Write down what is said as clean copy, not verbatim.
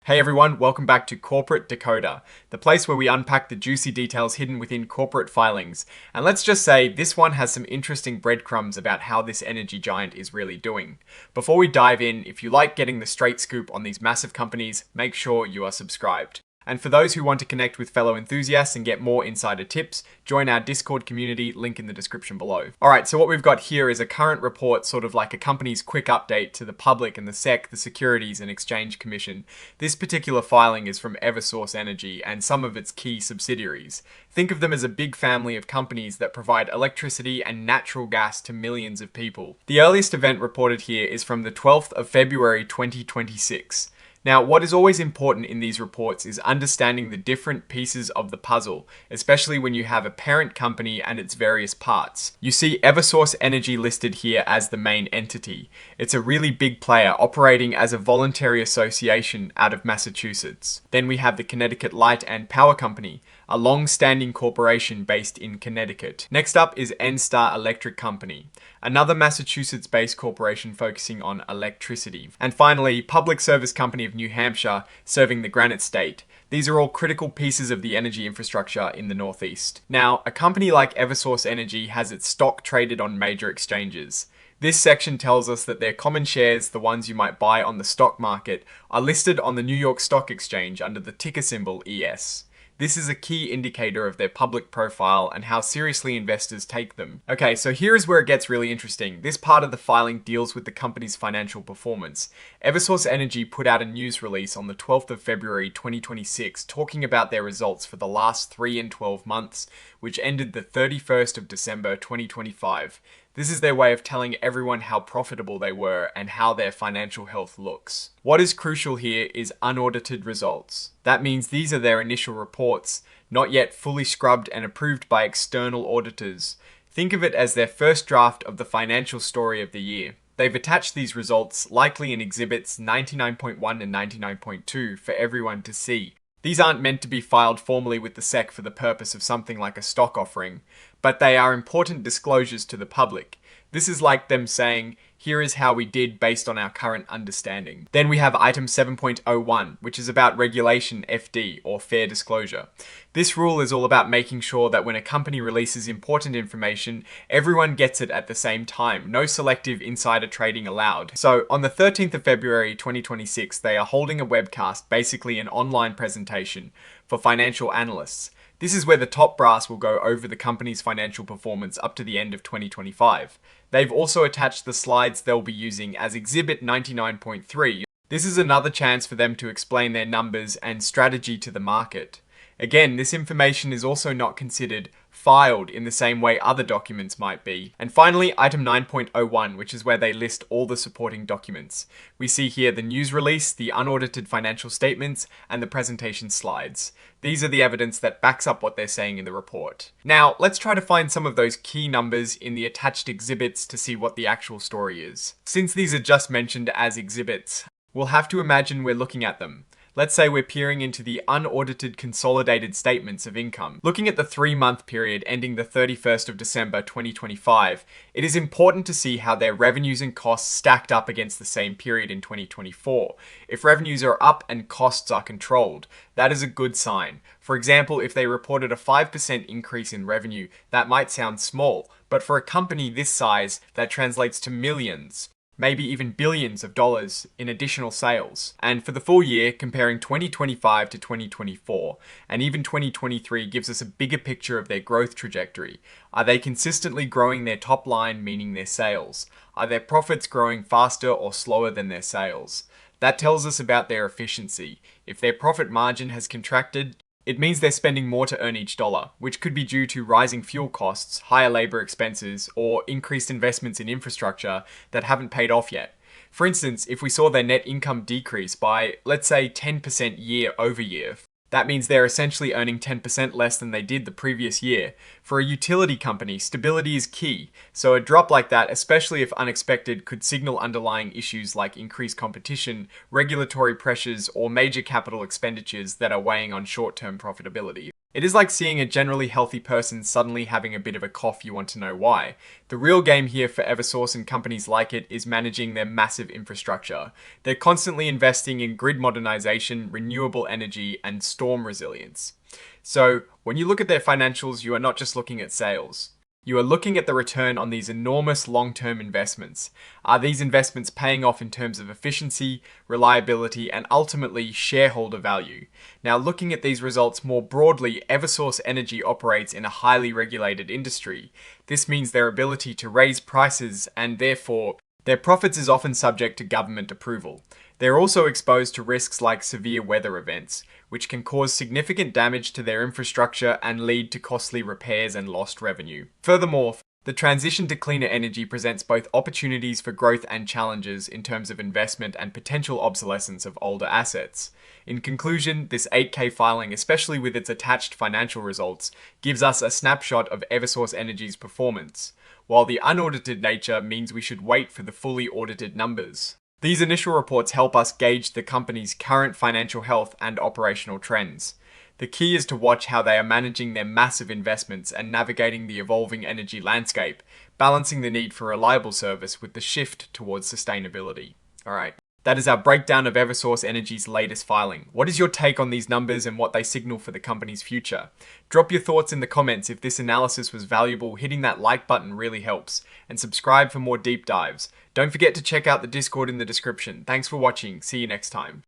Hey everyone, welcome back to Corporate Decoder, the place where we unpack the juicy details hidden within corporate filings. And let's just say this one has some interesting breadcrumbs about how this energy giant is really doing. Before we dive in, if you like getting the straight scoop on these massive companies, make sure you are subscribed. And for those who want to connect with fellow enthusiasts and get more insider tips, join our Discord community, link in the description below. Alright, so what we've got here is a current report, sort of like a company's quick update to the public and the SEC, the Securities and Exchange Commission. This particular filing is from Eversource Energy and some of its key subsidiaries. Think of them as a big family of companies that provide electricity and natural gas to millions of people. The earliest event reported here is from the 12th of February 2026. Now, what is always important in these reports is understanding the different pieces of the puzzle, especially when you have a parent company and its various parts. You see Eversource Energy listed here as the main entity. It's a really big player operating as a voluntary association out of Massachusetts. Then we have the Connecticut Light and Power Company, a long-standing corporation based in Connecticut. Next up is NStar Electric Company, another Massachusetts-based corporation focusing on electricity. And finally, Public Service Company of New Hampshire, serving the Granite State. These are all critical pieces of the energy infrastructure in the Northeast. Now, a company like Eversource Energy has its stock traded on major exchanges. This section tells us that their common shares, the ones you might buy on the stock market, are listed on the New York Stock Exchange under the ticker symbol ES. This is a key indicator of their public profile and how seriously investors take them. Okay, so here is where it gets really interesting. This part of the filing deals with the company's financial performance. Eversource Energy put out a news release on the 12th of February 2026 talking about their results for the last 3 and 12 months, which ended the 31st of December 2025. This is their way of telling everyone how profitable they were and how their financial health looks. What is crucial here is unaudited results. That means these are their initial reports, not yet fully scrubbed and approved by external auditors. Think of it as their first draft of the financial story of the year. They've attached these results, likely in exhibits 99.1 and 99.2 for everyone to see. These aren't meant to be filed formally with the SEC for the purpose of something like a stock offering, but they are important disclosures to the public. This is like them saying, here is how we did based on our current understanding. Then we have item 7.01, which is about regulation FD, or fair disclosure. This rule is all about making sure that when a company releases important information, everyone gets it at the same time. No selective insider trading allowed. So on the 13th of February 2026, they are holding a webcast, basically an online presentation, for financial analysts. This is where the top brass will go over the company's financial performance up to the end of 2025. They've also attached the slides they'll be using as Exhibit 99.3. This is another chance for them to explain their numbers and strategy to the market. Again, this information is also not considered filed in the same way other documents might be. And finally, item 9.01, which is where they list all the supporting documents. We see here the news release, the unaudited financial statements, and the presentation slides. These are the evidence that backs up what they're saying in the report. Now, let's try to find some of those key numbers in the attached exhibits to see what the actual story is. Since these are just mentioned as exhibits, we'll have to imagine we're looking at them. Let's say we're peering into the unaudited consolidated statements of income. Looking at the 3-month period ending the 31st of December 2025, it is important to see how their revenues and costs stacked up against the same period in 2024. If revenues are up and costs are controlled, that is a good sign. For example, if they reported a 5% increase in revenue, that might sound small, but for a company this size, that translates to millions, maybe even billions of dollars in additional sales. And for the full year, comparing 2025 to 2024, and even 2023 gives us a bigger picture of their growth trajectory. Are they consistently growing their top line, meaning their sales? Are their profits growing faster or slower than their sales? That tells us about their efficiency. If their profit margin has contracted, it means they're spending more to earn each dollar, which could be due to rising fuel costs, higher labor expenses, or increased investments in infrastructure that haven't paid off yet. For instance, if we saw their net income decrease by, let's say, 10% year over year, that means they're essentially earning 10% less than they did the previous year. For a utility company, stability is key, so a drop like that, especially if unexpected, could signal underlying issues like increased competition, regulatory pressures, or major capital expenditures that are weighing on short-term profitability. It is like seeing a generally healthy person suddenly having a bit of a cough. You want to know why. The real game here for Eversource and companies like it is managing their massive infrastructure. They're constantly investing in grid modernization, renewable energy, and storm resilience. So, when you look at their financials, you are not just looking at sales. You are looking at the return on these enormous long-term investments. Are these investments paying off in terms of efficiency, reliability, and ultimately shareholder value? Now, looking at these results more broadly, Eversource Energy operates in a highly regulated industry. This means their ability to raise prices and therefore their profits is often subject to government approval. They're also exposed to risks like severe weather events, which can cause significant damage to their infrastructure and lead to costly repairs and lost revenue. Furthermore, the transition to cleaner energy presents both opportunities for growth and challenges in terms of investment and potential obsolescence of older assets. In conclusion, this 8K filing, especially with its attached financial results, gives us a snapshot of Eversource Energy's performance, while the unaudited nature means we should wait for the fully audited numbers. These initial reports help us gauge the company's current financial health and operational trends. The key is to watch how they are managing their massive investments and navigating the evolving energy landscape, balancing the need for reliable service with the shift towards sustainability. Alright, that is our breakdown of Eversource Energy's latest filing. What is your take on these numbers and what they signal for the company's future? Drop your thoughts in the comments. If this analysis was valuable, hitting that like button really helps, and subscribe for more deep dives. Don't forget to check out the Discord in the description. Thanks for watching. See you next time.